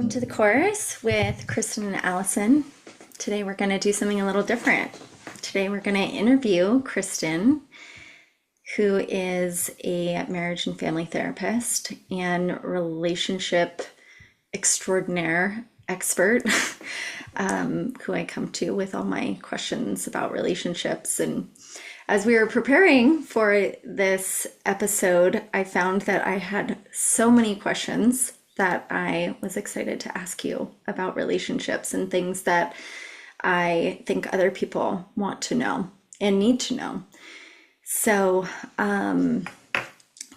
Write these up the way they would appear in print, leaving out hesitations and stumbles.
Welcome to the course with Kristen and Allison. Today we're going to do something a little different. Today we're going to interview Kristen, who is a marriage and family therapist and relationship extraordinaire expert, who I come to with all my questions about relationships. And as we were preparing for this episode, I found that I had so many questions that I was excited to ask you about relationships and things that I think other people want to know and need to know. So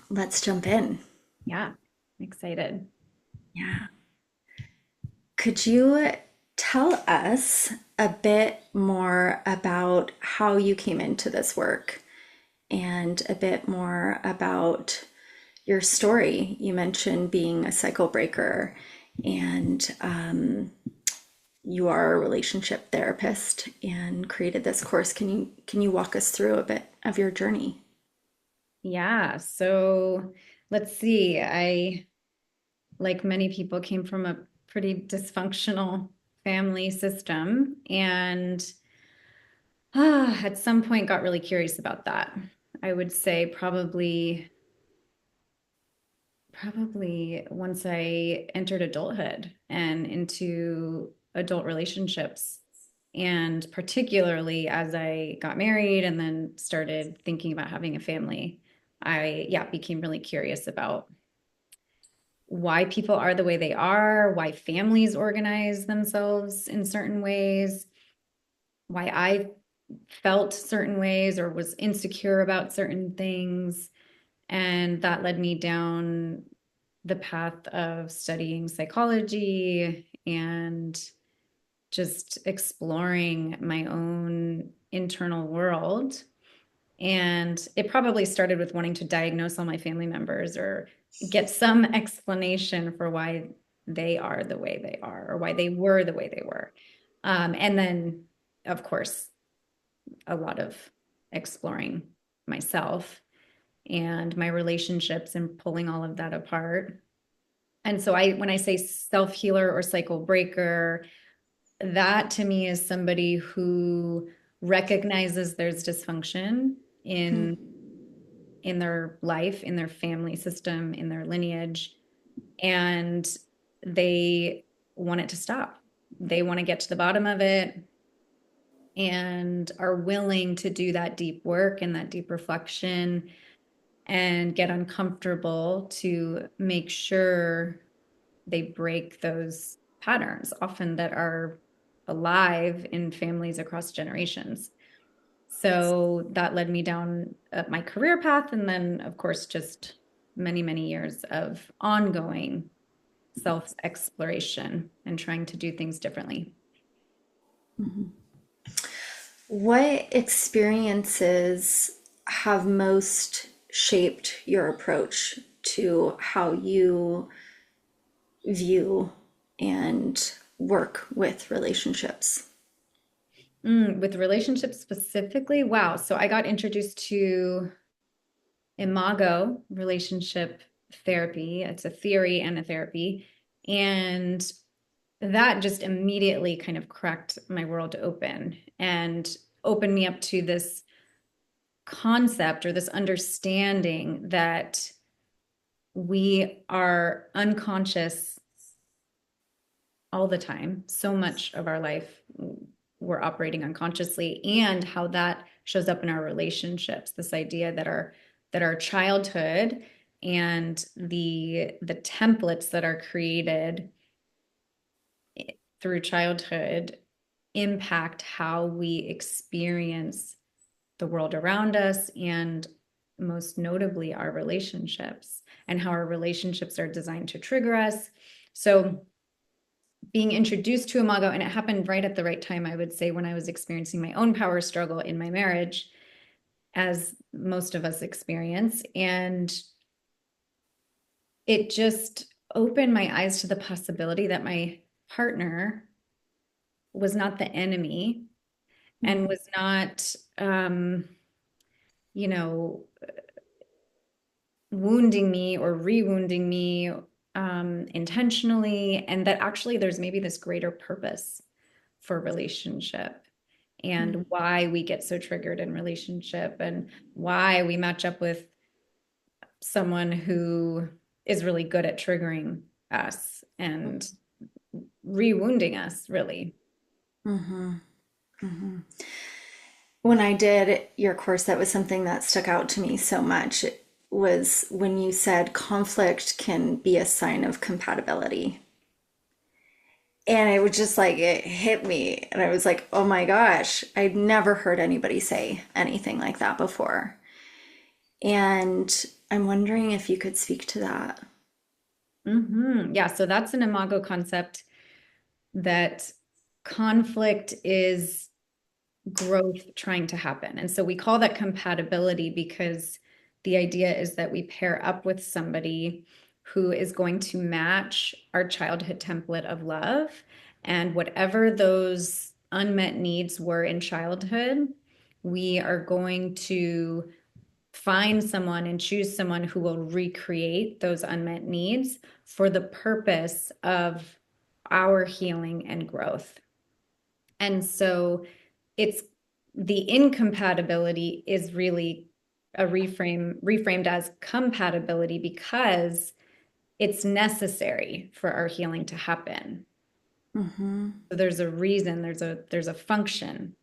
let's jump in. Yeah, I'm excited. Yeah. Could you tell us a bit more about how you came into this work and a bit more about your story? You mentioned being a cycle breaker and you are a relationship therapist and created this course. Can you walk us through a bit of your journey? Yeah, so let's see. I, like many people, came from a pretty dysfunctional family system and at some point got really curious about that. I would say probably once I entered adulthood and into adult relationships. And particularly as I got married and then started thinking about having a family, I became really curious about why people are the way they are, why families organize themselves in certain ways, why I felt certain ways or was insecure about certain things. And that led me down the path of studying psychology and just exploring my own internal world. And it probably started with wanting to diagnose all my family members or get some explanation for why they are the way they are or why they were the way they were. And then, of course, a lot of exploring myself and my relationships and pulling all of that apart. And so when I say self-healer or cycle breaker, that to me is somebody who recognizes there's dysfunction Hmm. in in their life, in their family system, in their lineage, and they want it to stop. They want to get to the bottom of it and are willing to do that deep work and that deep reflection and get uncomfortable to make sure they break those patterns, often that are alive in families across generations. So that led me down my career path. And then, of course, just many, many years of ongoing self exploration and trying to do things differently. What experiences have most shaped your approach to how you view and work with relationships? With relationships specifically, wow. So I got introduced to Imago relationship therapy. It's a theory and a therapy. And that just immediately kind of cracked my world open and opened me up to this concept or this understanding that we are unconscious all the time. So much of our life we're operating unconsciously, and how that shows up in our relationships. This idea that our childhood and the templates that are created through childhood impact how we experience the world around us and most notably our relationships and how our relationships are designed to trigger us. So being introduced to Imago, and it happened right at the right time, I would say, when I was experiencing my own power struggle in my marriage, as most of us experience. And it just opened my eyes to the possibility that my partner was not the enemy and was not, you know, wounding me or re-wounding me intentionally, and that actually there's maybe this greater purpose for relationship and why we get so triggered in relationship and why we match up with someone who is really good at triggering us and re-wounding us, really. Mm-hmm. Mm-hmm. When I did your course, that was something that stuck out to me so much. It was when you said conflict can be a sign of compatibility. And it was just like, it hit me. And I was like, oh my gosh, I'd never heard anybody say anything like that before. And I'm wondering if you could speak to that. Yeah, so that's an imago concept that conflict is growth trying to happen. And so we call that compatibility because the idea is that we pair up with somebody who is going to match our childhood template of love. And whatever those unmet needs were in childhood, we are going to find someone and choose someone who will recreate those unmet needs for the purpose of our healing and growth. And so it's the incompatibility is really reframed as compatibility because it's necessary for our healing to happen. Mm-hmm. So there's a reason, there's a function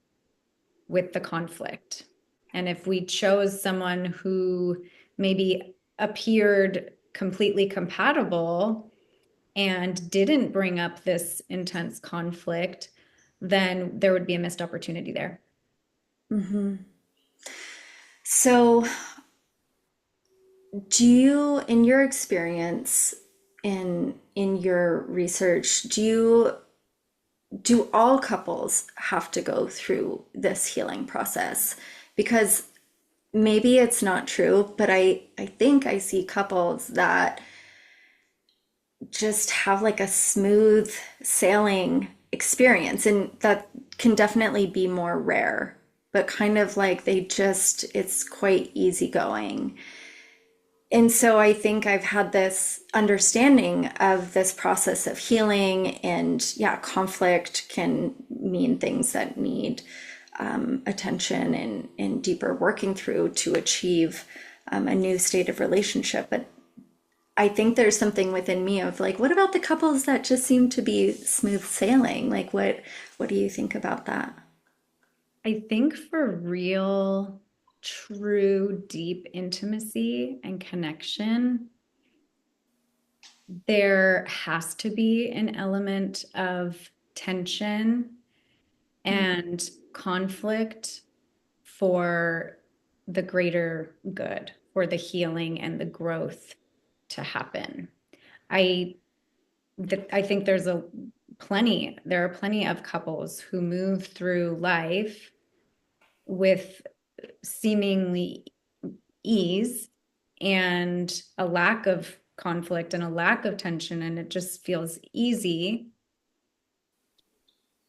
with the conflict. And if we chose someone who maybe appeared completely compatible and didn't bring up this intense conflict, then there would be a missed opportunity there. Mm-hmm. So, do you, in your experience, in your research, do all couples have to go through this healing process? Because maybe it's not true, but I think I see couples that just have like a smooth sailing experience, and that can definitely be more rare, but kind of like they just, it's quite easygoing. And so I think I've had this understanding of this process of healing, and yeah, conflict can mean things that need attention and deeper working through to achieve a new state of relationship. But I think there's something within me of like, what about the couples that just seem to be smooth sailing? Like, what do you think about that? I think for real, true, deep intimacy and connection, there has to be an element of tension and conflict for the greater good, for the healing and the growth to happen. I I think there are plenty of couples who move through life with seemingly ease and a lack of conflict and a lack of tension, and it just feels easy.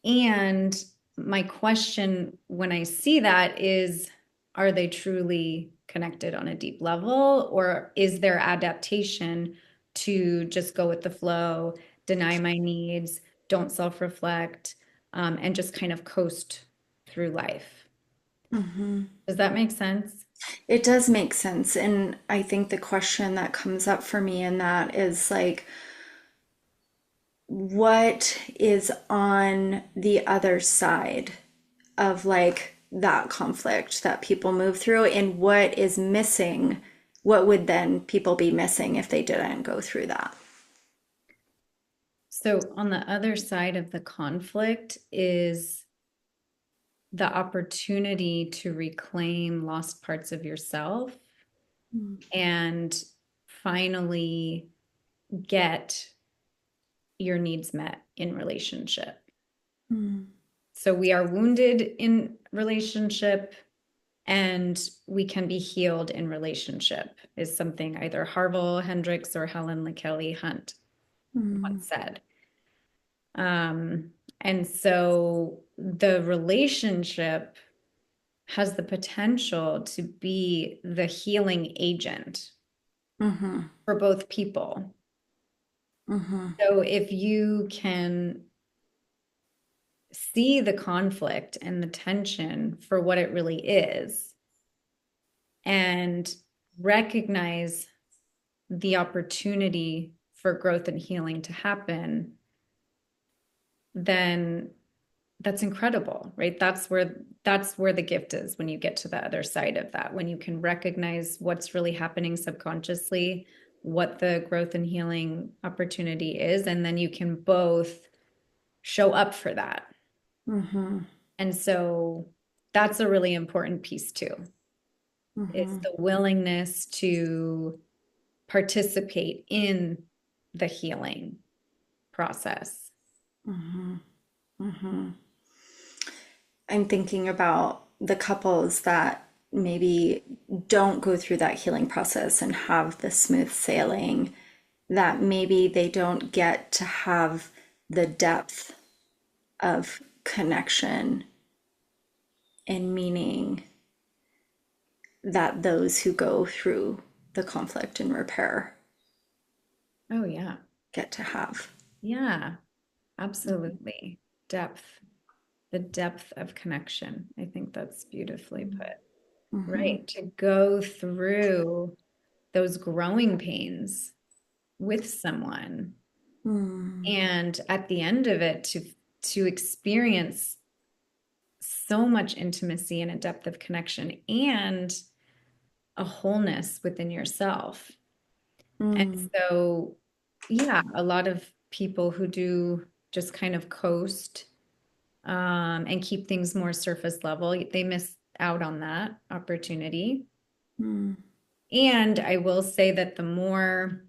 And my question when I see that is, are they truly connected on a deep level, or is there adaptation to just go with the flow, deny my needs, don't self-reflect, and just kind of coast through life? Hmm. Does that make sense? It does make sense. And I think the question that comes up for me in that is like, what is on the other side of like that conflict that people move through, and what is missing? What would then people be missing if they didn't go through that? So, on the other side of the conflict is the opportunity to reclaim lost parts of yourself and finally get your needs met in relationship. Mm-hmm. So we are wounded in relationship and we can be healed in relationship, is something either Harville Hendrix or Helen LaKelly Hunt once said. And so the relationship has the potential to be the healing agent Mm-hmm. for both people. Mm-hmm. So if you can see the conflict and the tension for what it really is and recognize the opportunity for growth and healing to happen, then that's incredible, right? That's where the gift is when you get to the other side of that, when you can recognize what's really happening subconsciously, what the growth and healing opportunity is, and then you can both show up for that. Mm-hmm. And so that's a really important piece too, is Mm-hmm. the willingness to participate in the healing process. Mm-hmm. Mm-hmm. I'm thinking about the couples that maybe don't go through that healing process and have the smooth sailing, that maybe they don't get to have the depth of connection and meaning that those who go through the conflict and repair Oh, yeah. get to have. Yeah, absolutely. Depth, the depth of connection. I think that's beautifully put. Mm-hmm. Right. To go through those growing pains with someone Mm-hmm. and at the end of it to experience so much intimacy and a depth of connection and a wholeness within yourself. And so, yeah, a lot of people who do just kind of coast and keep things more surface level, they miss out on that opportunity. Mm-hmm. And I will say that the more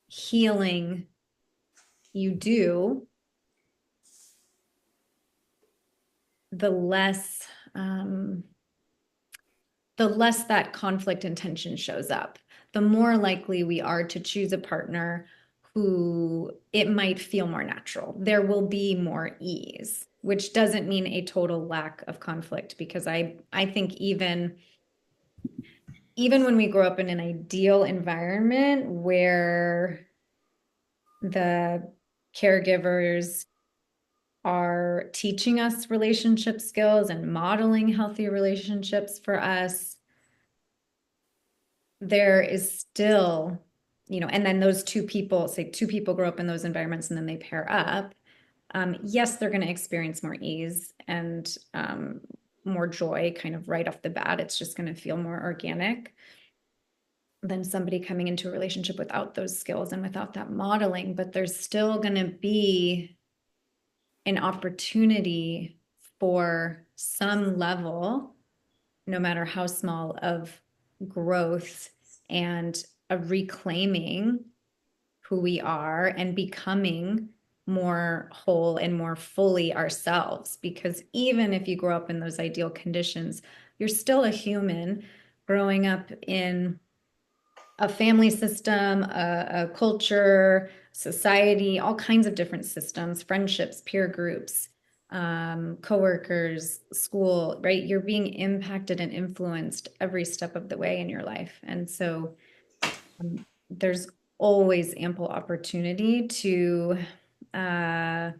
healing you do, the less um, the less that conflict and tension shows up, the more likely we are to choose a partner who it might feel more natural. There will be more ease, which doesn't mean a total lack of conflict, because I think even when we grow up in an ideal environment where the caregivers are teaching us relationship skills and modeling healthy relationships for us, there is still, and then those two people, say two people grow up in those environments and then they pair up. Yes, they're going to experience more ease and more joy kind of right off the bat. It's just going to feel more organic than somebody coming into a relationship without those skills and without that modeling. But there's still going to be an opportunity for some level, no matter how small, of growth and a reclaiming who we are and becoming more whole and more fully ourselves. Because even if you grow up in those ideal conditions, you're still a human growing up in a family system, a culture, society, all kinds of different systems, friendships, peer groups, coworkers, school, right? You're being impacted and influenced every step of the way in your life. And so there's always ample opportunity to uh,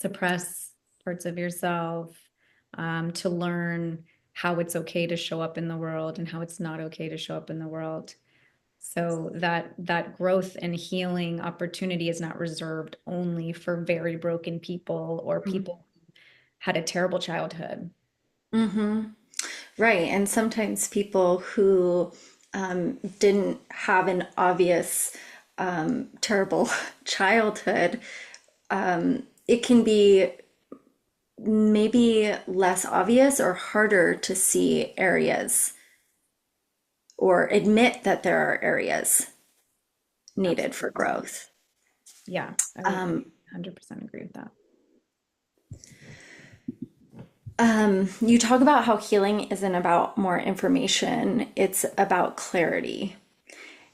suppress parts of yourself, to learn how it's okay to show up in the world and how it's not okay to show up in the world. So that growth and healing opportunity is not reserved only for very broken people or people who had a terrible childhood. Mm-hmm. Right. And sometimes people who didn't have an obvious terrible childhood, it can be maybe less obvious or harder to see areas or admit that there are areas needed for Absolutely. growth. Yeah, I would 100% agree with that. You talk about how healing isn't about more information, it's about clarity.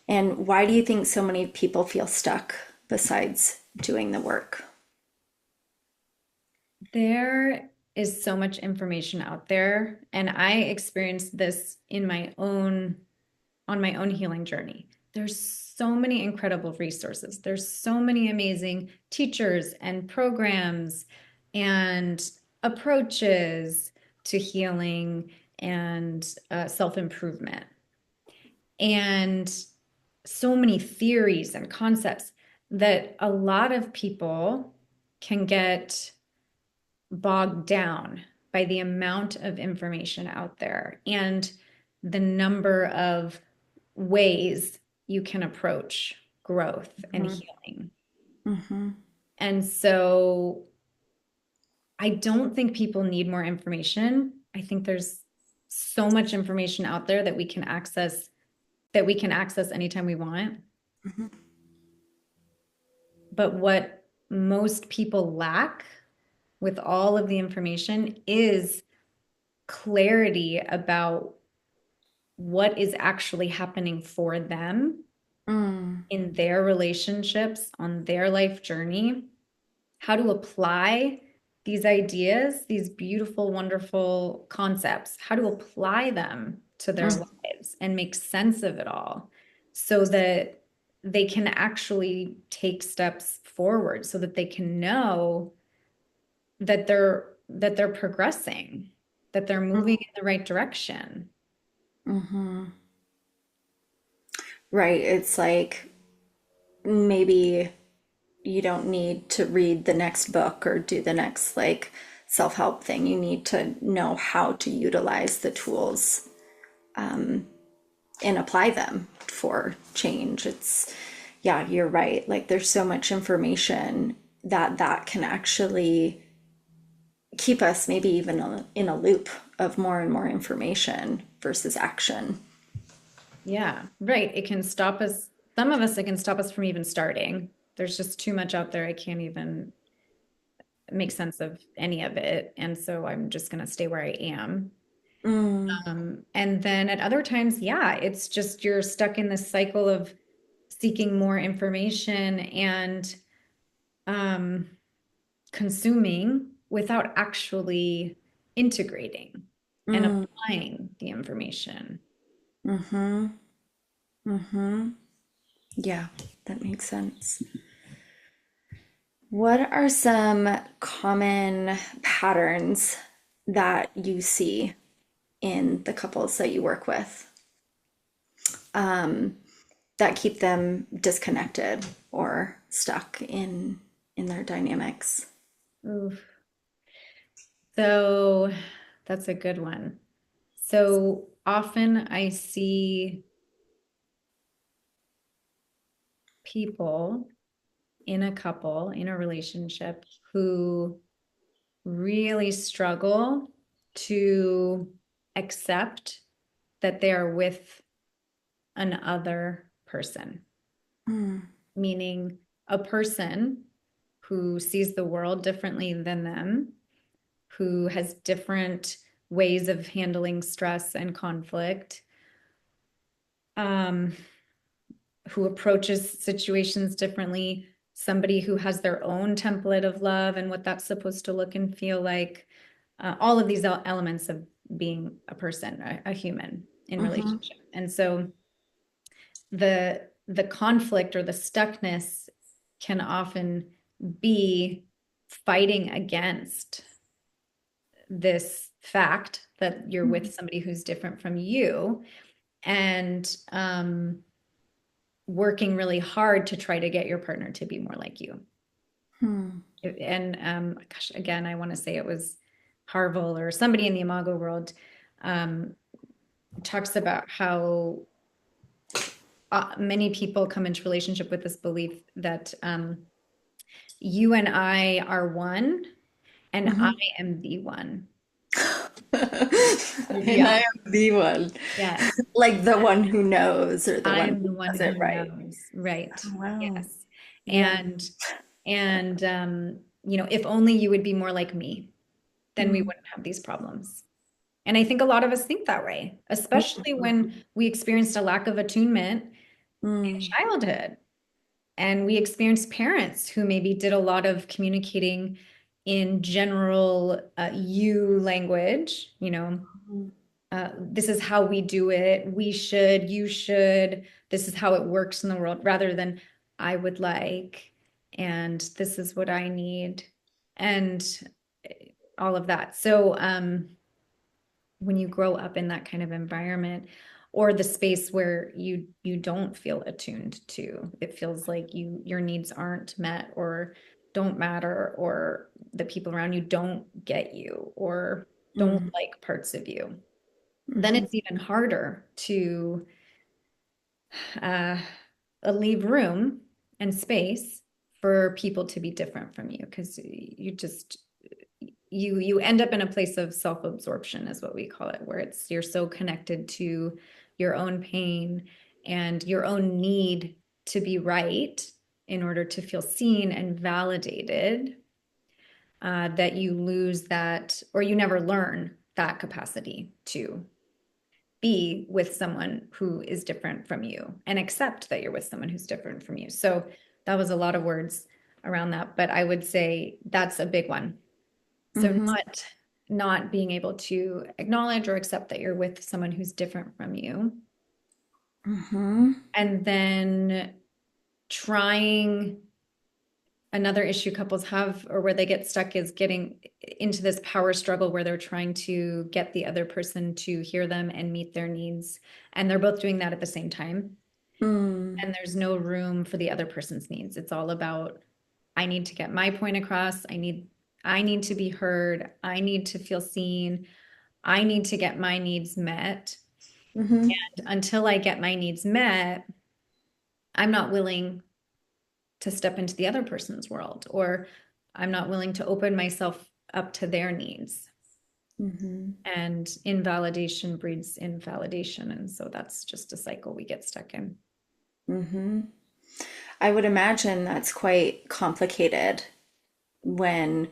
And why do you think so many people feel stuck besides doing the work? There is so much information out there, and I experienced this in my own on my own healing journey. there's so many incredible resources. There's so many amazing teachers and programs and approaches to healing and self-improvement. And so many theories and concepts that a lot of people can get bogged down by the amount of information out there and the number of ways you can approach growth and Mhm. healing. Mhm. And so I don't think people need more information. I think there's so much information out there that we can access anytime we want. Mhm. But what most people lack with all of the information is clarity about what is actually happening for them Mm. in their relationships on their life journey, how to apply these ideas, these beautiful, wonderful concepts, how to apply them to their Mm. lives and make sense of it all so that they can actually take steps forward so that they can know that they're progressing, that they're moving in the right direction. Mhm. Right. It's like maybe you don't need to read the next book or do the next like self-help thing. You need to know how to utilize the tools and apply them for change. It's, yeah, you're right. Like there's so much information that can actually keep us maybe even in a loop of more and more information versus action. Yeah, right. It can stop us, some of us, it can stop us from even starting. There's just too much out there. I can't even make sense of any of it. And so I'm just going to stay where I am. Mm. And then at other times, yeah, it's just you're stuck in this cycle of seeking more information and um, consuming without actually integrating and Mm. applying the information. Mm-hmm. Mm-hmm. Yeah, that makes sense. What are some common patterns that you see in the couples that you work with that keep them disconnected or stuck in their dynamics? Oof. So that's a good one. So often I see people in a couple, in a relationship, who really struggle to accept that they are with an other person, Mm. meaning a person who sees the world differently than them, who has different ways of handling stress and conflict, um, who approaches situations differently, somebody who has their own template of love and what that's supposed to look and feel like. All of these elements of being a person, a human in Mm-hmm. relationship. And so the conflict or the stuckness can often be fighting against this fact that you're with somebody who's different from you and working really hard to try to get your partner to be more like you. Hmm. And gosh, again, I want to say it was Harville or somebody in the Imago world um, talks about how many people come into relationship with this belief that you and I are one, and I Mm-hmm. am the one. And I Yeah. am the one, Yes. like the one who knows or the I one am who the one does it who right. knows. Right. Oh, wow. Yes. Yeah. And if only you would be more like me, then we Mm. wouldn't have these problems. And I think a lot of us think that way, especially when we experienced a lack of attunement in Mm. childhood. And we experienced parents who maybe did a lot of communicating in general you language, this is how we do it. We should, you should. this is how it works in the world, rather than I would like, and this is what I need, and all of that. So, when you grow up in that kind of environment, or the space where you don't feel attuned to, it feels like your needs aren't met or don't matter, or the people around you don't get you or don't Mm, like parts of you, then mhm, it's even harder to uh, leave room and space for people to be different from you, because you end up in a place of self-absorption, is what we call it, where it's you're so connected to your own pain and your own need to be right in order to feel seen and validated, that you lose that, or you never learn that capacity to be with someone who is different from you and accept that you're with someone who's different from you. So that was a lot of words around that, but I would say that's a big one. So mhm, not being able to acknowledge or accept that you're with someone who's different from you. mhm, And then trying, another issue couples have, or where they get stuck, is getting into this power struggle where they're trying to get the other person to hear them and meet their needs. And they're both doing that at the same time. mm, And there's no room for the other person's needs. It's all about, I need to get my point across. I need to be heard. I need to feel seen. I need to get my needs met. mhm, And until I get my needs met, I'm not willing to step into the other person's world, or I'm not willing to open myself up to their needs. mhm, And invalidation breeds invalidation. And so that's just a cycle we get stuck in. mhm. I would imagine that's quite complicated when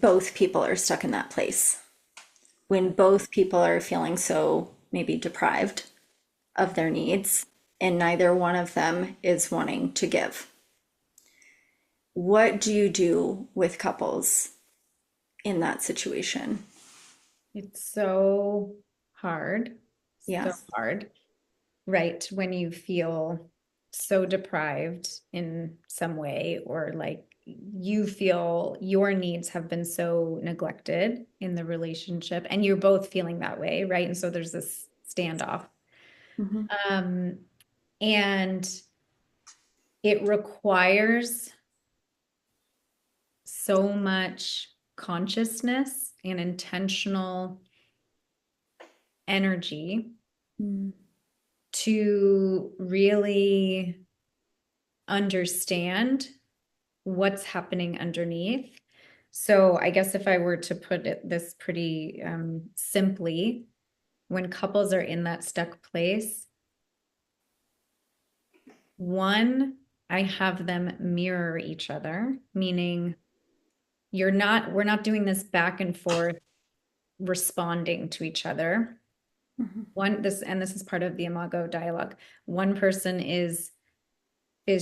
both people are stuck in that place, when both people are feeling so maybe deprived of their needs and neither one of them is wanting to give. What do you do with couples in that situation? It's so hard, so Yes. hard, right? When you feel so deprived in some way, or like you feel your needs have been so neglected in the relationship, and you're both feeling that way, right? And so there's this standoff. Mhm, Um, and it requires so much consciousness and intentional energy mm, to really understand what's happening underneath. So I guess if I were to put this pretty simply, when couples are in that stuck place, one, I have them mirror each other, meaning we're not doing this back and forth responding to each other. mhm, This is part of the Imago dialogue. One person is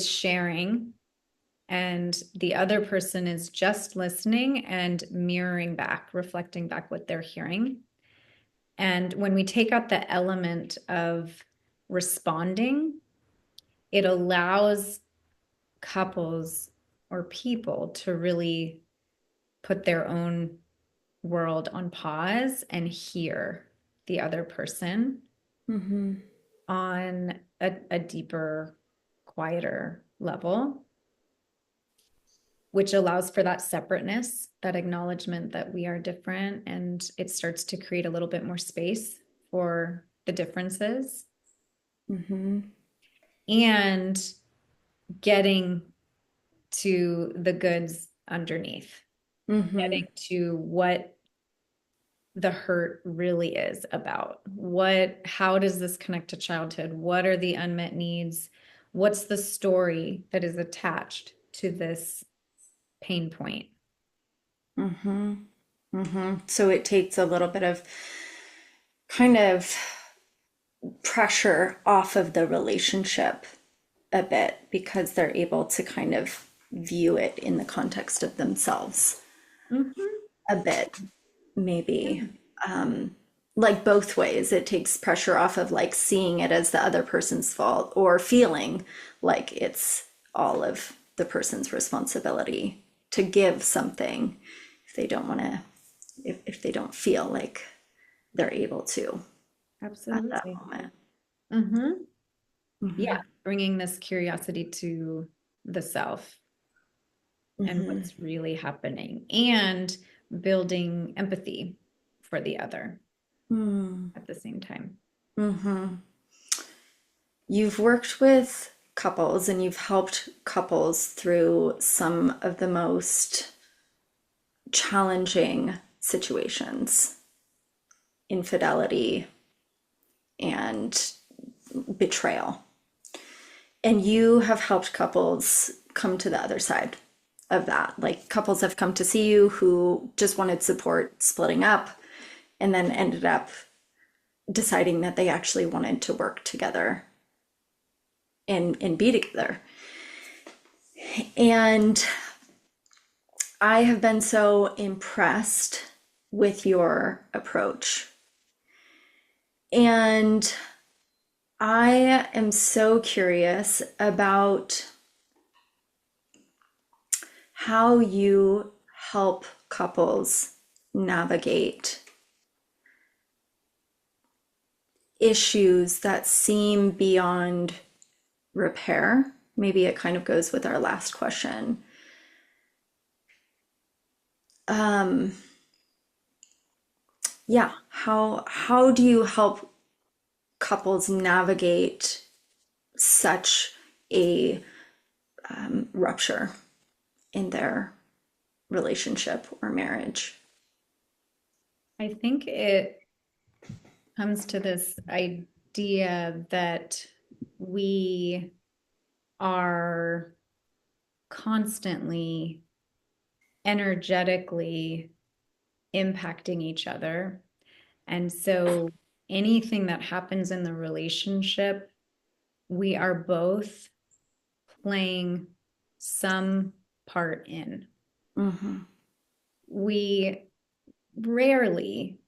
sharing, and the other person is just listening and mirroring back, reflecting back what they're hearing. And when we take out the element of responding, it allows couples or people to really put their own world on pause and hear the other person mhm, on a deeper, quieter level, which allows for that separateness, that acknowledgement that we are different, and it starts to create a little bit more space for the differences, mhm, and getting to the goods underneath, getting mhm, to what the hurt really is about. How does this connect to childhood? What are the unmet needs? What's the story that is attached to this pain point? mhm, mhm. So it takes a little bit of kind of pressure off of the relationship a bit because they're able to kind of view it in the context of themselves Mhm. a bit, maybe. like both ways. It takes pressure off of like seeing it as the other person's fault or feeling like it's all of the person's responsibility to give something if they don't want to, if they don't feel like they're able to at that Absolutely. moment. Mm-hmm. Yeah, Hmm. bringing this curiosity to the self and Hmm. what's really happening, and building empathy for the other at the same time. Hmm. You've worked with couples and you've helped couples through some of the most challenging situations, infidelity and betrayal. And you have helped couples come to the other side of that. Like couples have come to see you who just wanted support splitting up and then ended up deciding that they actually wanted to work together and be together. And I have been so impressed with your approach. And I am so curious about how you help couples navigate issues that seem beyond repair. Maybe it kind of goes with our last question. Um, yeah, how do you help couples navigate such a rupture in their relationship or marriage? I think it comes to this idea that we are constantly energetically impacting each other. And so anything that happens in the relationship, we are both playing some part in. Mm-hmm. We rarely,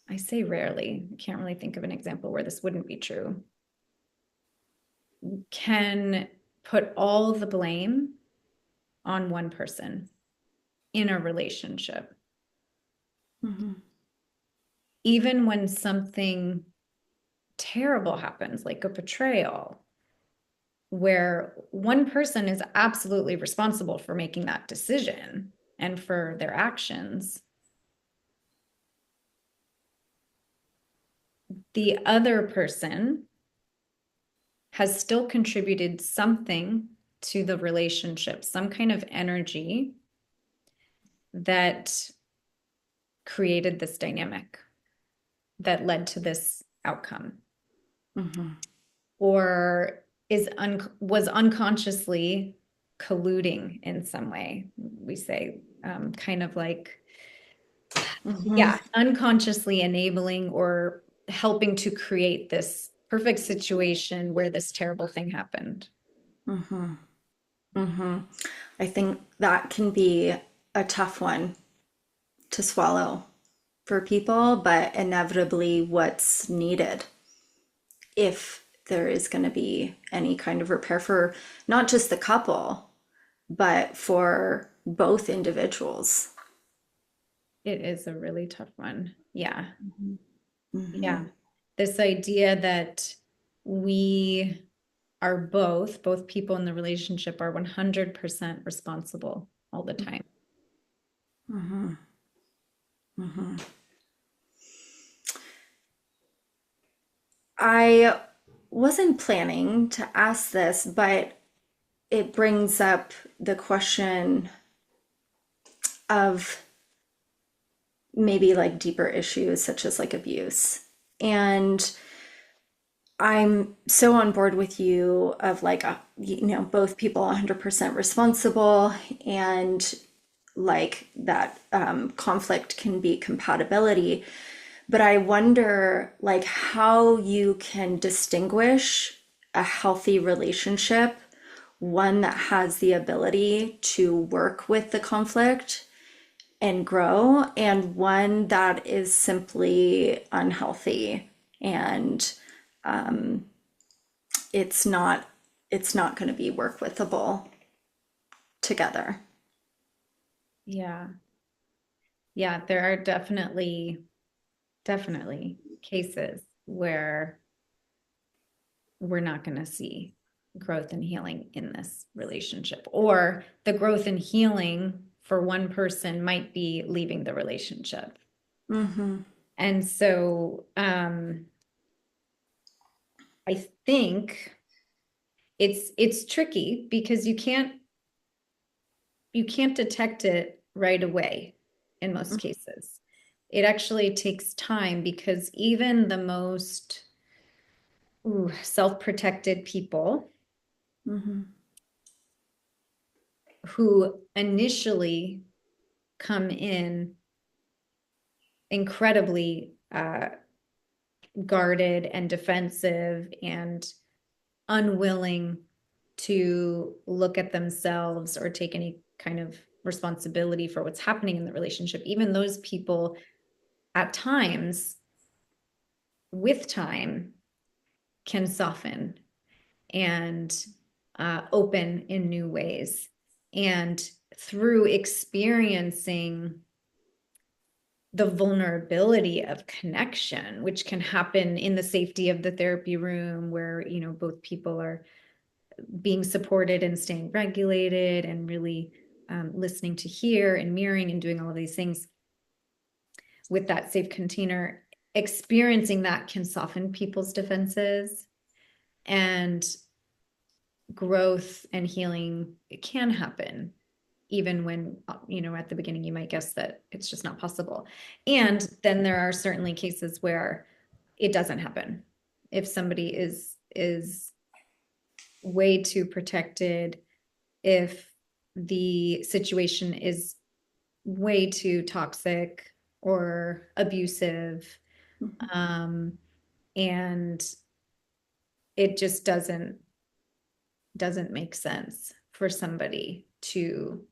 I say rarely, I can't really think of an example where this wouldn't be true, can put all the blame on one person in a relationship. Mm-hmm. Even when something terrible happens, like a betrayal, where one person is absolutely responsible for making that decision and for their actions, the other person has still contributed something to the relationship, some kind of energy that created this dynamic that led to this outcome, Mm-hmm. or was unconsciously colluding in some way. We say kind of like, Mm-hmm. yeah, unconsciously enabling or helping to create this perfect situation where this terrible thing happened. Mm-hmm. Mm-hmm. I think that can be a tough one to swallow for people, but inevitably what's needed if there is going to be any kind of repair for not just the couple, but for both individuals. It is a really tough one. Yeah. Mm-hmm. Yeah. This idea that we are both people in the relationship are 100% responsible all the time. Mm-hmm. Mm-hmm. I wasn't planning to ask this, but it brings up the question of maybe like deeper issues such as like abuse. And I'm so on board with you of like, both people 100% responsible and like that conflict can be compatibility. But I wonder like how you can distinguish a healthy relationship, one that has the ability to work with the conflict and grow, and one that is simply unhealthy, and it's not it's not going to be work withable together. Yeah. Yeah, there are definitely cases where we're not going to see growth and healing in this relationship, or the growth and healing for one person might be leaving the relationship. Mm-hmm. And so I think it's tricky because you can't detect it right away in most cases. It actually takes time because even the most self-protected people Mm-hmm. who initially come in incredibly guarded and defensive and unwilling to look at themselves or take any kind of responsibility for what's happening in the relationship, even those people at times, with time, can soften and open in new ways. And through experiencing the vulnerability of connection, which can happen in the safety of the therapy room where, both people are being supported and staying regulated and really listening to hear and mirroring and doing all of these things with that safe container, experiencing that can soften people's defenses, and growth and healing, it can happen even when, at the beginning you might guess that it's just not possible. And then there are certainly cases where it doesn't happen. If somebody is way too protected, if the situation is way too toxic or abusive, um, and it just doesn't make sense for somebody to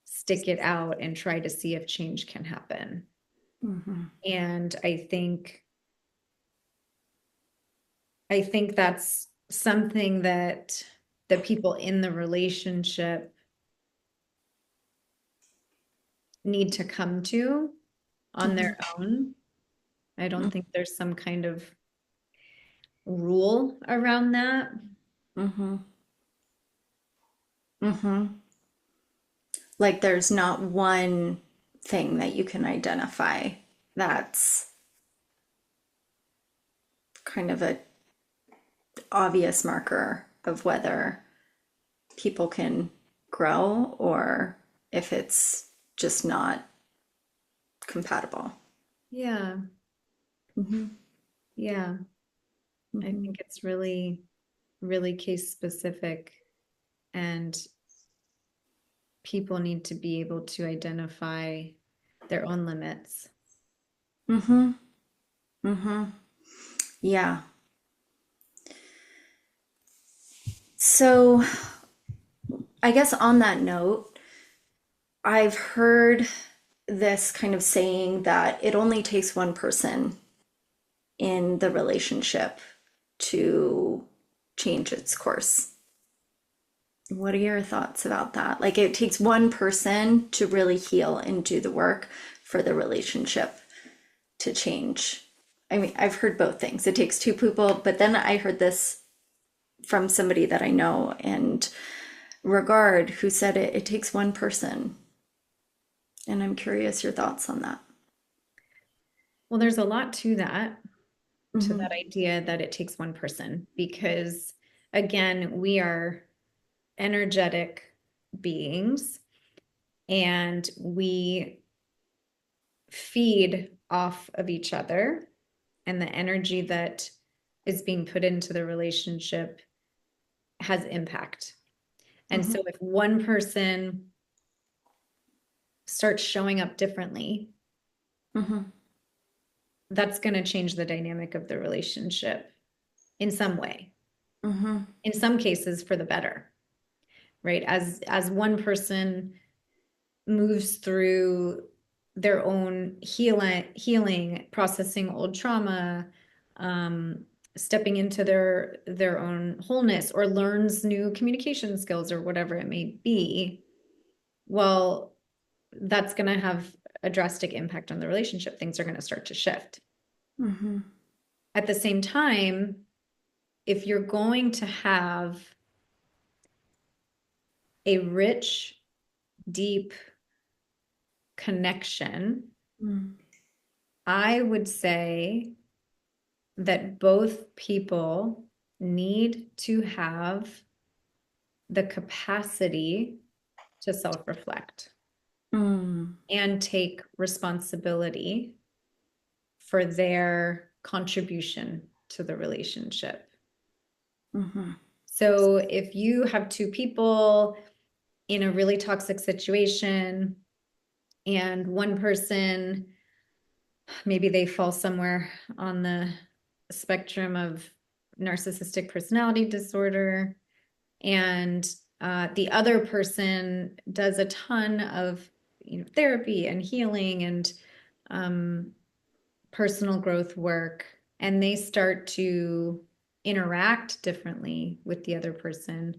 stick it out and try to see if change can happen. Mm-hmm. And I think that's something that the people in the relationship need to come to on their own. I don't think there's some kind of rule around that. Mm-hmm. Mm-hmm. Like there's not one thing that you can identify that's kind of a obvious marker of whether people can grow or if it's just not compatible. Yeah. Mm-hmm. Yeah. I Mm-hmm. think it's really, really case specific, and people need to be able to identify their own limits. Mm-hmm. Mm-hmm. Yeah. So I guess on that note, I've heard this kind of saying that it only takes one person in the relationship to change its course. What are your thoughts about that? Like, it takes one person to really heal and do the work for the relationship to change. I mean, I've heard both things. It takes two people, but then I heard this from somebody that I know and regard who said it takes one person. And I'm curious your thoughts on that. Well, there's a lot to Mm-hmm. that idea that it takes one person, because again, we are energetic beings and we feed off of each other, and the energy that is being put into the relationship has impact. And Mm-hmm. so if one person starts showing up differently, Mm-hmm. that's going to change the dynamic of the relationship in some way. Mm-hmm. In some cases for the better, right? As one person moves through their own healing, processing old trauma, stepping into their own wholeness, or learns new communication skills or whatever it may be, well, that's going to have a drastic impact on the relationship. Things are going to start to shift. Mm-hmm. At the same time, if you're going to have a rich, deep connection, Mm-hmm. I would say that both people need to have the capacity to self-reflect and take responsibility for their contribution to the relationship. Mm-hmm. So if you have two people in a really toxic situation and one person, maybe they fall somewhere on the spectrum of narcissistic personality disorder, and the other person does a ton of therapy and healing and personal growth work, and they start to interact differently with the other person.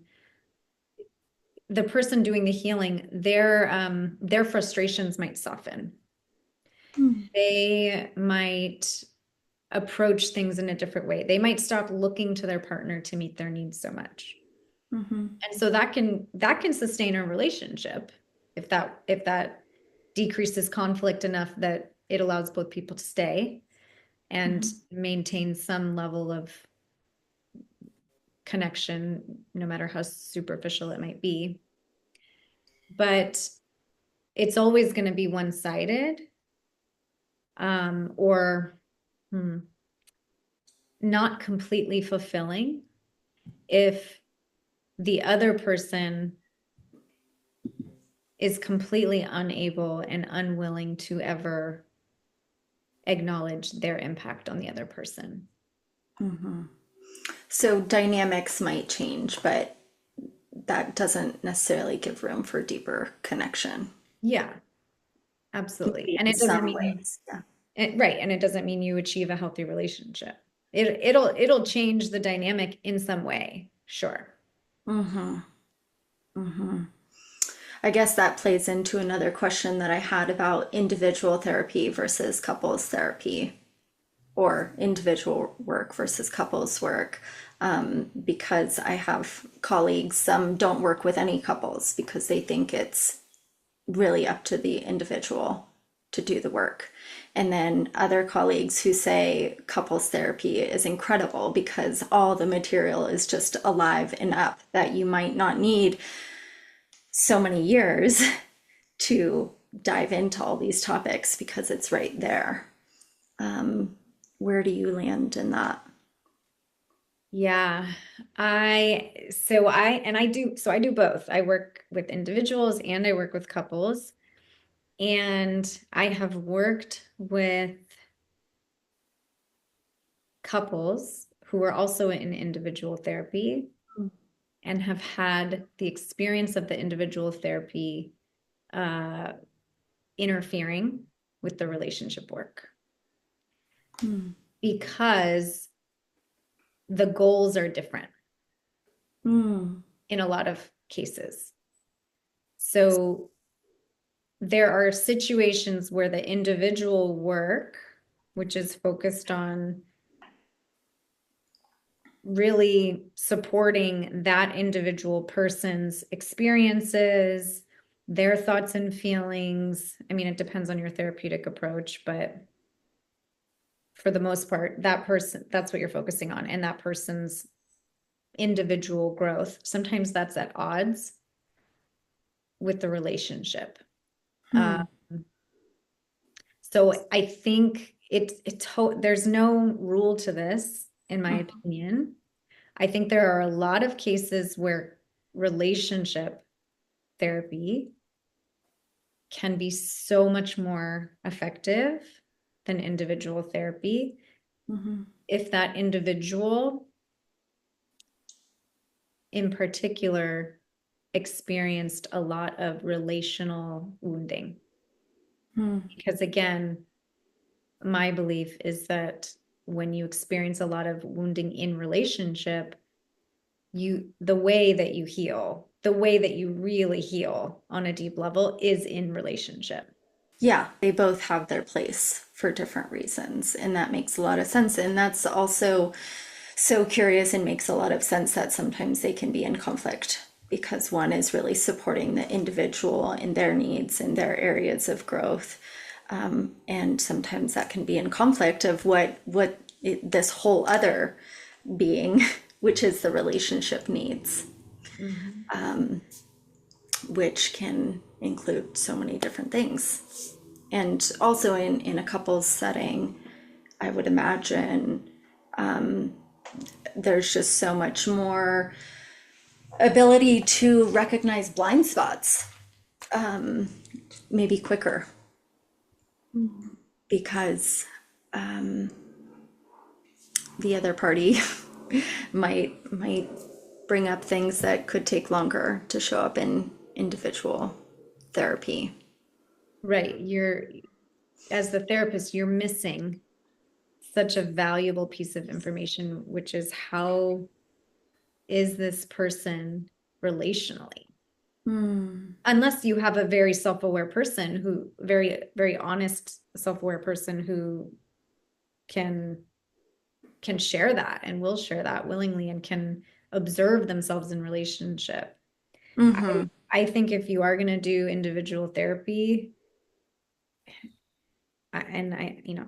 The person doing the healing, their frustrations might soften. They might approach things in a different way. They might stop looking to their partner to meet their needs so much. Mm-hmm. And so that can sustain a relationship if that decreases conflict enough that it allows both people to stay and maintain some level of connection, no matter how superficial it might be. But it's always going to be one-sided, or not completely fulfilling if the other person is completely unable and unwilling to ever acknowledge their impact on the other person. Mm-hmm. So dynamics might change, but that doesn't necessarily give room for deeper connection. Yeah, absolutely. Maybe And in it doesn't some mean ways. Yeah. right, and it doesn't mean you achieve a healthy relationship. It'll change the dynamic in some way, sure. Mm-hmm. Mm-hmm. I guess that plays into another question that I had about individual therapy versus couples therapy, or individual work versus couples work. Because I have colleagues, some don't work with any couples because they think it's really up to the individual to do the work. And then other colleagues who say couples therapy is incredible because all the material is just alive and up, that you might not need so many years to dive into all these topics because it's right there. Where do you land in that? Yeah. I do both. I work with individuals and I work with couples. And I have worked with couples who are also in individual therapy and have had the experience of the individual therapy uh, interfering with the relationship work because the goals are different Mm. in a lot of cases. So there are situations where the individual work, which is focused on really supporting that individual person's experiences, their thoughts and feelings. I mean, it depends on your therapeutic approach, but for the most part, that person, that's what you're focusing on, and that person's individual growth. Sometimes that's at odds with the relationship. Hmm. So I think there's no rule to this, in my opinion. I think there are a lot of cases where relationship therapy can be so much more effective than individual therapy Mm-hmm. if that individual in particular experienced a lot of relational wounding. Mm. Because again, my belief is that when you experience a lot of wounding in relationship, the way that you heal, the way that you really heal on a deep level is in relationship. Yeah, they both have their place for different reasons, and that makes a lot of sense. And that's also so curious and makes a lot of sense that sometimes they can be in conflict because one is really supporting the individual in their needs and their areas of growth. And sometimes that can be in conflict of this whole other being, which is the relationship needs, Mhm. which can include so many different things. And also in a couples setting, I would imagine there's just so much more ability to recognize blind spots, maybe quicker, Mhm. because the other party might bring up things that could take longer to show up in individual therapy. Right. As the therapist, you're missing such a valuable piece of information, which is how is this person relationally? Mm, Unless you have a very self-aware person who, very, very honest, self-aware person who can can share that and will share that willingly and can observe themselves in relationship. mm-hmm, I think if you are going to do individual therapy, and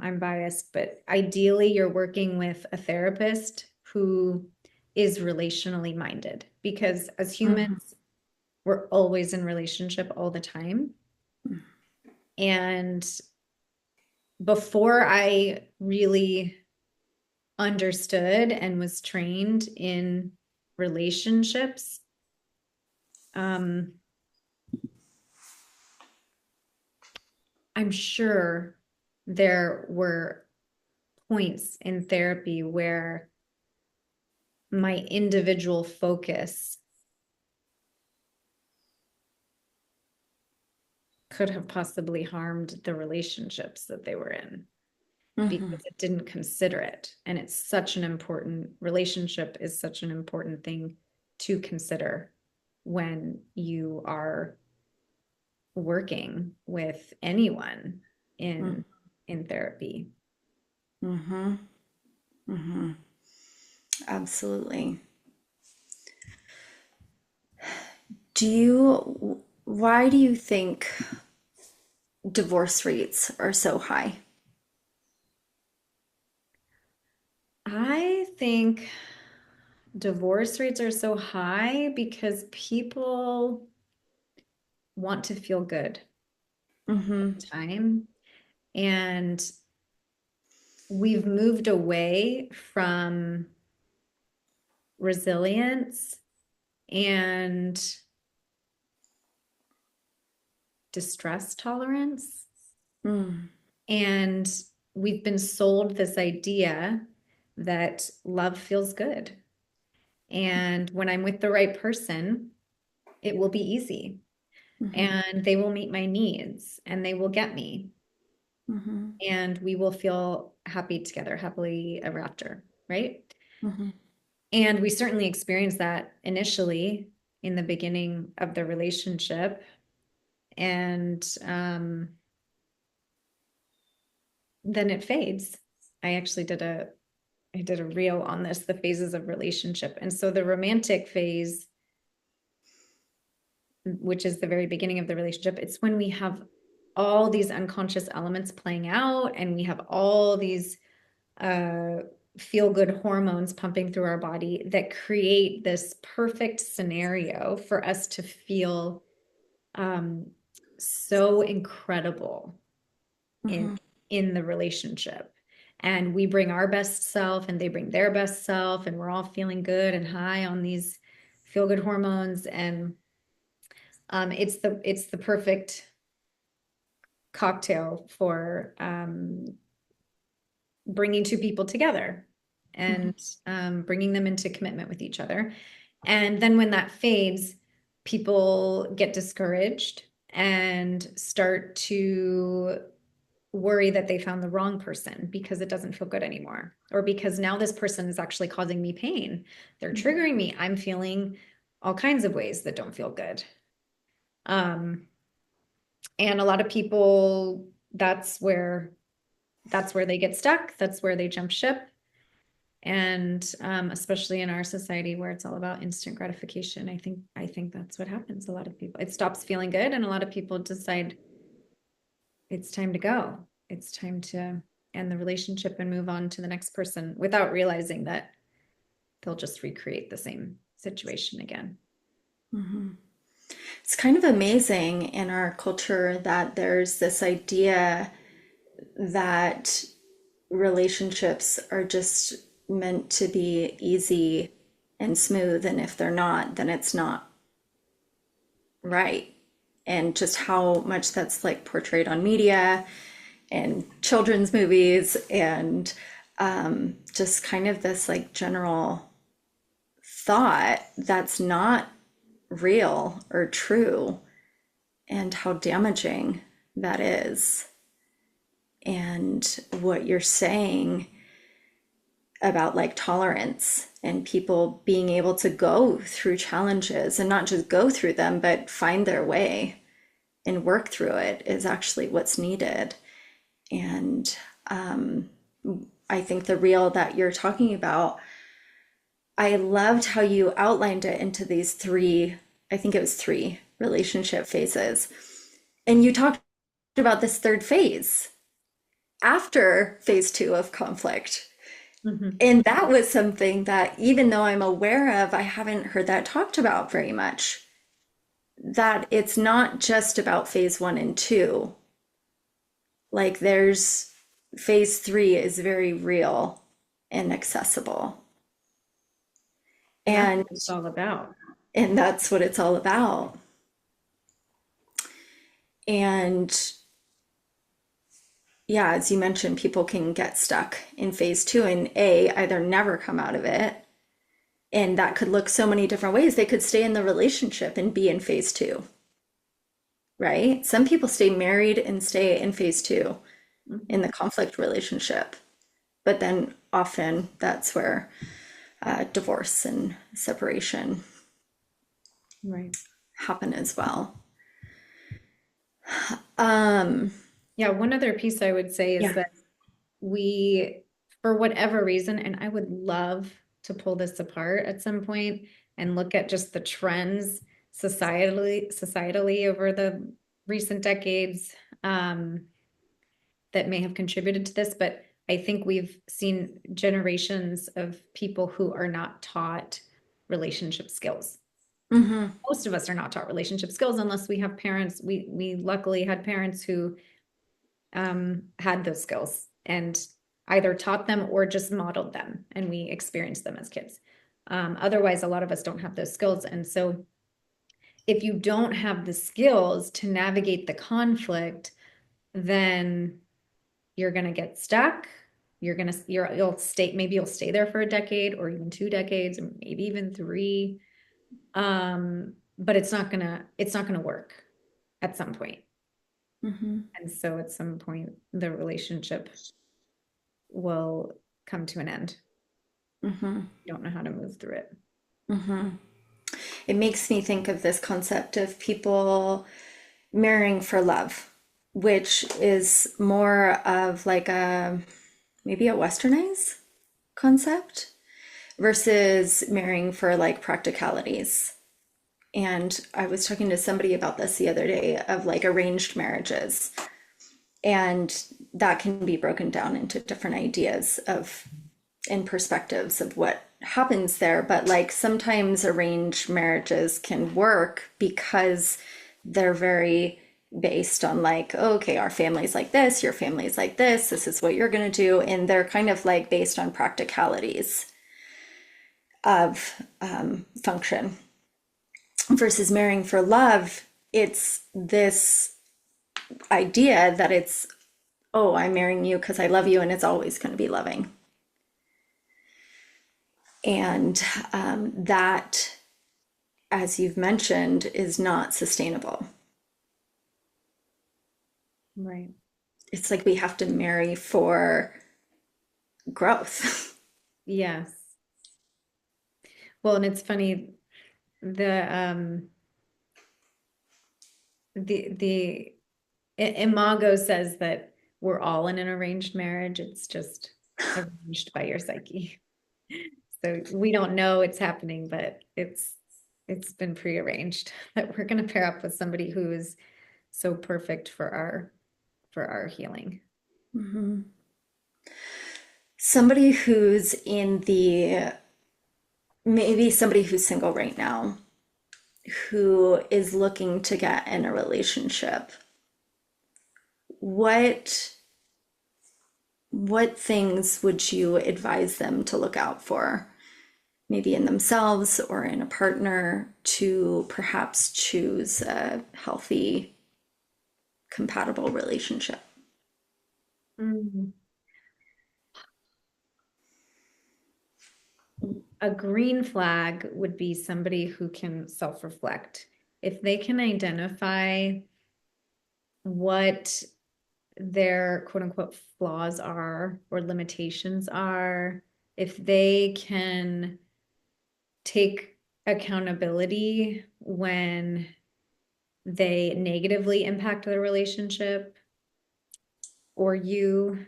I'm biased, but ideally you're working with a therapist who is relationally minded because as mm-hmm, humans, we're always in relationship all the time. And before I really understood and was trained in relationships, um, I'm sure there were points in therapy where my individual focus could have possibly harmed the relationships that they were in mm-hmm, because it didn't consider it. And it's such an important relationship is such an important thing to consider when you are working with anyone in in therapy. mm-hmm, mm-hmm. Absolutely. Why do you think divorce rates are so high? I think divorce rates are so high because people want to feel good all Mm-hmm, the time. And we've moved away from resilience and distress tolerance. mm, And we've been sold this idea that love feels good. And when I'm with the right person, it will be easy mm-hmm, and they will meet my needs and they will get me mm-hmm, and we will feel happy together, happily ever after, right? mm-hmm, And we certainly experienced that initially in the beginning of the relationship. And then it fades. I actually did a reel on this, the phases of relationship. And so the romantic phase, which is the very beginning of the relationship, it's when we have all these unconscious elements playing out and we have all these uh, feel good hormones pumping through our body that create this perfect scenario for us to feel um, so incredible in mm-hmm, in the relationship. And we bring our best self and they bring their best self and we're all feeling good and high on these feel good hormones and it's the perfect cocktail for bringing two people together mm-hmm, and bringing them into commitment with each other. And then when that fades, people get discouraged and start to worry that they found the wrong person because it doesn't feel good anymore, or because now this person is actually causing me pain. They're triggering me. I'm feeling all kinds of ways that don't feel good. Um, and a lot of people, that's where they get stuck. That's where they jump ship. And especially in our society where it's all about instant gratification, I think that's what happens. A lot of people, it stops feeling good, and a lot of people decide it's time to go. It's time to end the relationship and move on to the next person without realizing that they'll just recreate the same situation again. It's kind of amazing in our culture that there's this idea that relationships are just meant to be easy and smooth, and if they're not, then it's not right. And just how much that's like portrayed on media and children's movies, and just kind of this like general thought that's not real or true, and how damaging that is. And what you're saying about like tolerance and people being able to go through challenges and not just go through them, but find their way and work through it is actually what's needed. And I think the real that you're talking about, I loved how you outlined it into these three, I think it was three relationship phases. And you talked about this third phase after phase two of conflict. Mhm. And that was something that, even though I'm aware of, I haven't heard that talked about very much. That it's not just about phase one and two. Like there's phase three is very real and accessible. And that's And what it's all about. and that's what it's all about. And yeah, as you mentioned, people can get stuck in phase two and either never come out of it. And that could look so many different ways. They could stay in the relationship and be in phase two, right? Some people stay married and stay in phase two in the conflict relationship. But then often that's where divorce and separation Right. happen as well. Um, Yeah, one other piece I would say is yeah. that we, for whatever reason, and I would love to pull this apart at some point and look at just the trends societally over the recent decades, that may have contributed to this, but I think we've seen generations of people who are not taught relationship skills. Mm-hmm. Most of us are not taught relationship skills unless we have parents. We luckily had parents who had those skills and either taught them or just modeled them, and we experienced them as kids. Otherwise, a lot of us don't have those skills. And so if you don't have the skills to navigate the conflict, then you're going to get stuck. You'll stay, maybe you'll stay there for a decade or even 2 decades, or maybe even three. But it's not gonna work at some point. Mm-hmm. And so at some point, the relationship will come to an end. Mm-hmm. You don't know how to move through it. Mm-hmm. It makes me think of this concept of people marrying for love, which is more of like a maybe a westernized concept versus marrying for like practicalities. And I was talking to somebody about this the other day of like arranged marriages. And that can be broken down into different ideas of and perspectives of what happens there. But like sometimes arranged marriages can work because they're very based on like, oh, okay, our family's like this, your family's like this is what you're going to do. And they're kind of like based on practicalities of function versus marrying for love. It's this idea that it's, oh, I'm marrying you because I love you and it's always going to be loving. And that as you've mentioned, is not sustainable. Right. It's like we have to marry for growth. Yes. Well, and it's funny, the the Imago says that we're all in an arranged marriage. It's just arranged by your psyche. So we don't know it's happening, but it's been prearranged that we're going to pair up with somebody who is so perfect for our healing. Mhm. Somebody who's in the, maybe somebody who's single right now, who is looking to get in a relationship, what what things would you advise them to look out for, maybe in themselves or in a partner, to perhaps choose a healthy, compatible relationship? Mm. A green flag would be somebody who can self-reflect. If they can identify what their quote unquote flaws are or limitations are, if they can take accountability when they negatively impact the relationship or you,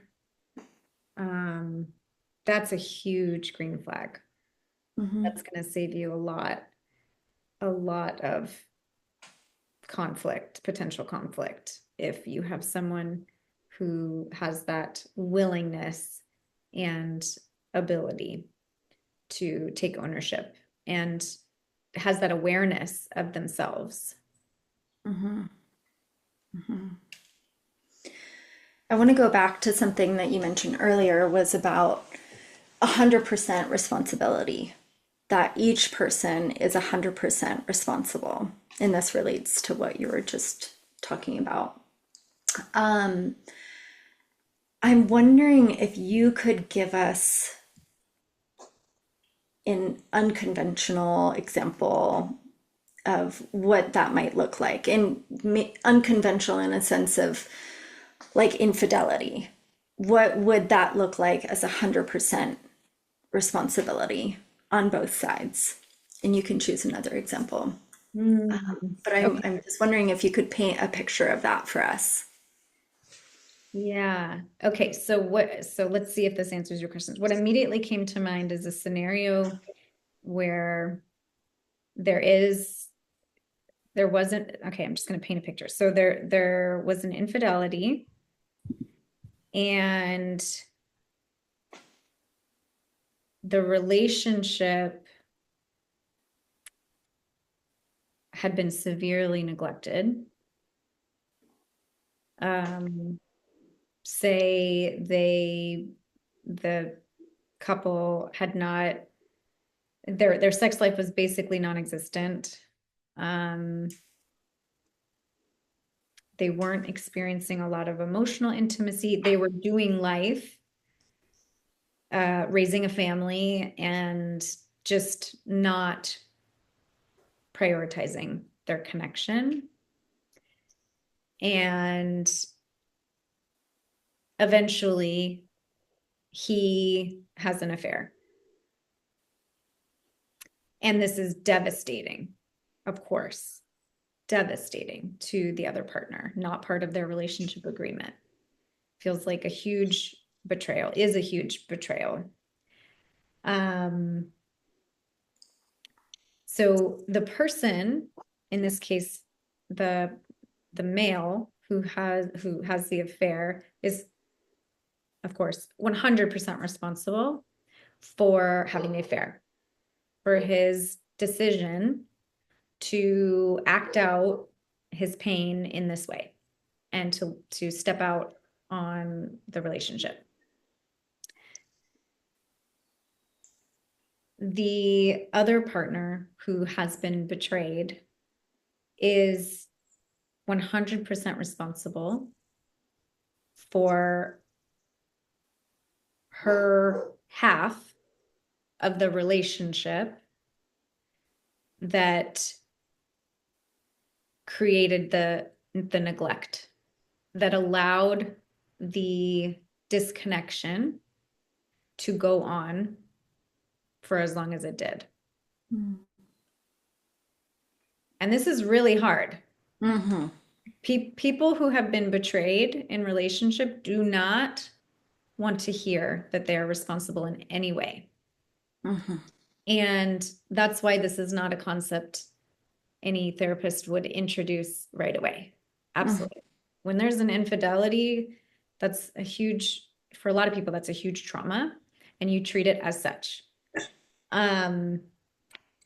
um, that's a huge green flag. Hmm. That's going to save you a lot of conflict, potential conflict, if you have someone who has that willingness and ability to take ownership and has that awareness of themselves. Hmm. Hmm. I want to go back to something that you mentioned earlier, was about 100% responsibility, that each person is 100% responsible. And this relates to what you were just talking about. Um, I'm wondering if you could give us an unconventional example of what that might look like, and unconventional in a sense of like infidelity. What would that look like as 100% responsibility on both sides? And you can choose another example. But I'm, Okay. I'm just wondering if you could paint a picture of that for us. Yeah. Okay. So let's see if this answers your questions. What immediately came to mind is a scenario where there is, there wasn't, okay, I'm just going to paint a picture. So there was an infidelity and the relationship had been severely neglected. Um, say the couple had not, their sex life was basically non-existent. Um, they weren't experiencing a lot of emotional intimacy. They were doing life, raising a family, and just not prioritizing their connection. And eventually, he has an affair. And this is devastating, of course, devastating to the other partner, not part of their relationship agreement. Feels like a huge betrayal, is a huge betrayal. Um, so the person, in this case, the the male who has the affair is, of course, 100% responsible for having the affair, for his decision to act out his pain in this way and to step out on the relationship. The other partner who has been betrayed is 100% responsible for her half of the relationship that created the neglect, that allowed the disconnection to go on for as long as it did. And this is really hard. Mm-hmm. People who have been betrayed in relationship do not want to hear that they are responsible in any way. Mm-hmm. And that's why this is not a concept any therapist would introduce right away. Mm-hmm. Absolutely. When there's an infidelity, that's a huge, for a lot of people, that's a huge trauma, and you treat it as such. Um,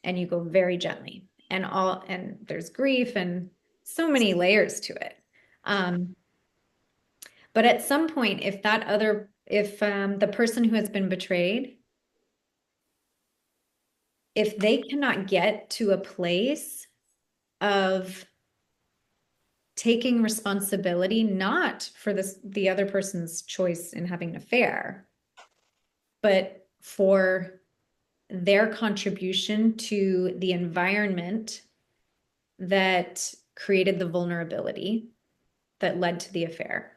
and you go very gently, and there's grief and so many layers to it. Um, but at some point, if the person who has been betrayed, if they cannot get to a place of taking responsibility, not for the other person's choice in having an affair, but for their contribution to the environment that created the vulnerability that led to the affair,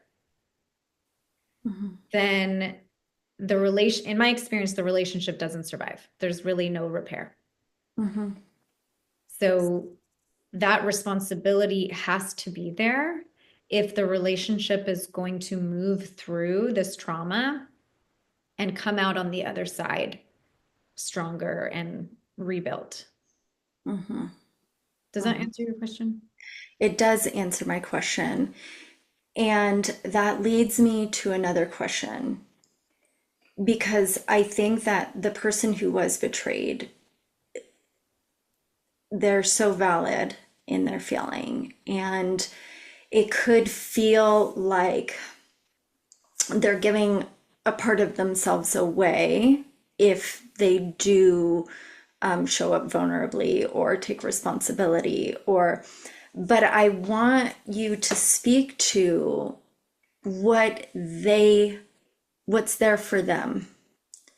Mm-hmm. then in my experience, the relationship doesn't survive. There's really no repair. Mm-hmm. So that responsibility has to be there if the relationship is going to move through this trauma and come out on the other side stronger and rebuilt. Mm-hmm. Does that Mm-hmm. answer your question? It does answer my question. And that leads me to another question because I think that the person who was betrayed, they're so valid in their feeling. And it could feel like they're giving a part of themselves away if they do show up vulnerably or take responsibility or but I want you to speak to what they what's there for them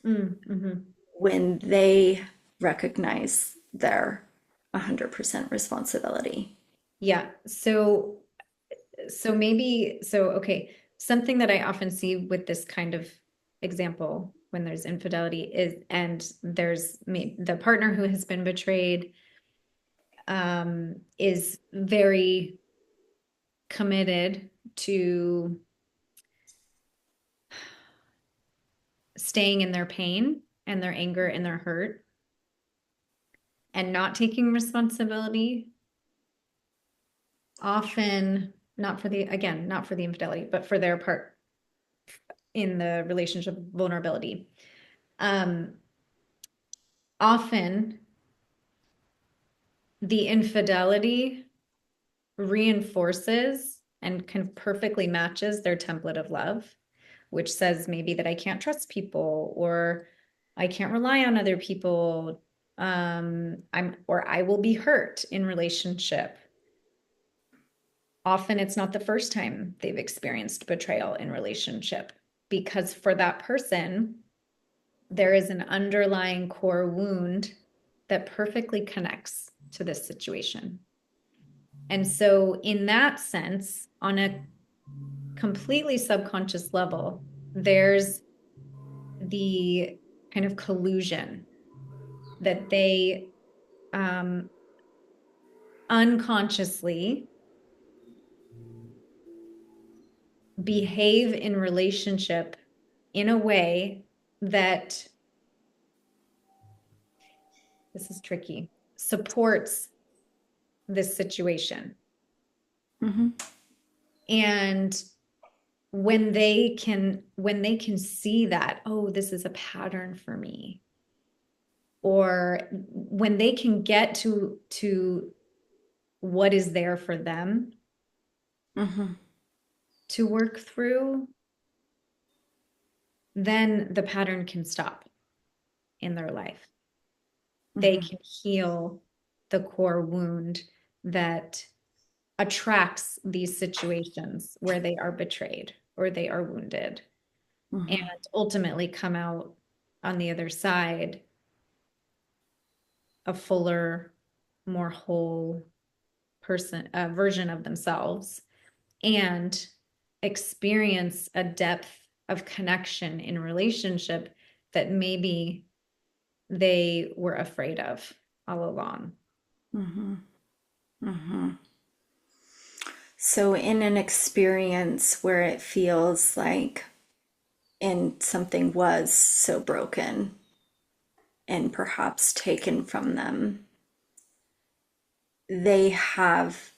Mm-hmm. when they recognize their 100% responsibility. Yeah. Okay. Something that I often see with this kind of example when there's infidelity and there's the partner who has been betrayed, is very committed to staying in their pain and their anger and their hurt and not taking responsibility, often not for the infidelity, but for their part in the relationship vulnerability. Um, Often the infidelity reinforces and kind of perfectly matches their template of love, which says maybe that I can't trust people or I can't rely on other people. I will be hurt in relationship. Often it's not the first time they've experienced betrayal in relationship because for that person, there is an underlying core wound that perfectly connects to this situation. And so, in that sense, on a completely subconscious level, there's the kind of collusion that they um, unconsciously behave in relationship in a way that, this is tricky, supports this situation. Mm-hmm. And when they can see that, oh, this is a pattern for me, or when they can get to what is there for them Mm-hmm. to work through, then the pattern can stop in their life. They Mm-hmm. can heal the core wound that attracts these situations where they are betrayed or they are wounded and Mm-hmm. ultimately come out on the other side a fuller, more whole version of themselves, and experience a depth of connection in relationship that maybe they were afraid of all along. Mm-hmm. Mm-hmm. So, in an experience where it feels like and something was so broken and perhaps taken from them, they have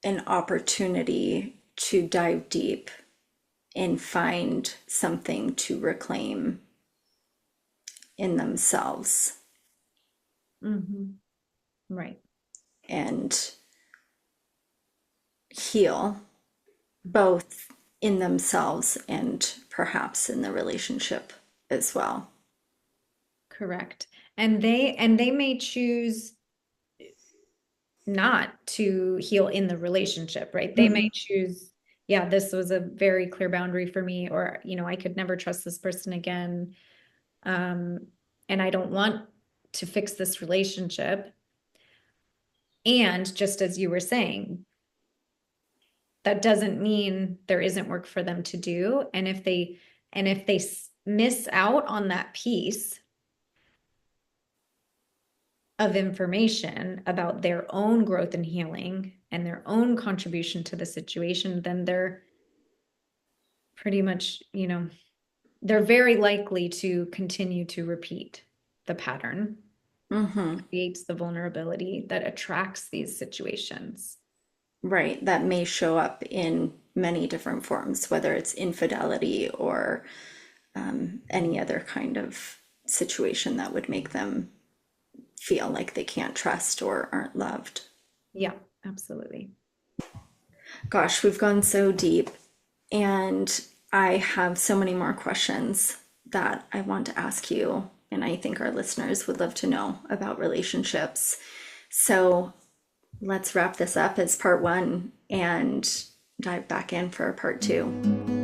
an opportunity to dive deep and find something to reclaim in themselves Mhm. Right. and heal both in themselves and perhaps in the relationship as well. Correct. And they may choose not to heal in the relationship, right? They Mm-hmm. may choose, yeah, this was a very clear boundary for me, or, I could never trust this person again. Um, and I don't want to fix this relationship. And just as you were saying, that doesn't mean there isn't work for them to do. And if they miss out on that piece of information about their own growth and healing and their own contribution to the situation, then they're pretty much, they're very likely to continue to repeat the pattern that Mm-hmm. creates the vulnerability that attracts these situations. Right. That may show up in many different forms, whether it's infidelity or any other kind of situation that would make them feel like they can't trust or aren't loved. Yeah, absolutely. Gosh, we've gone so deep, and I have so many more questions that I want to ask you, and I think our listeners would love to know about relationships. So let's wrap this up as part one and dive back in for part two.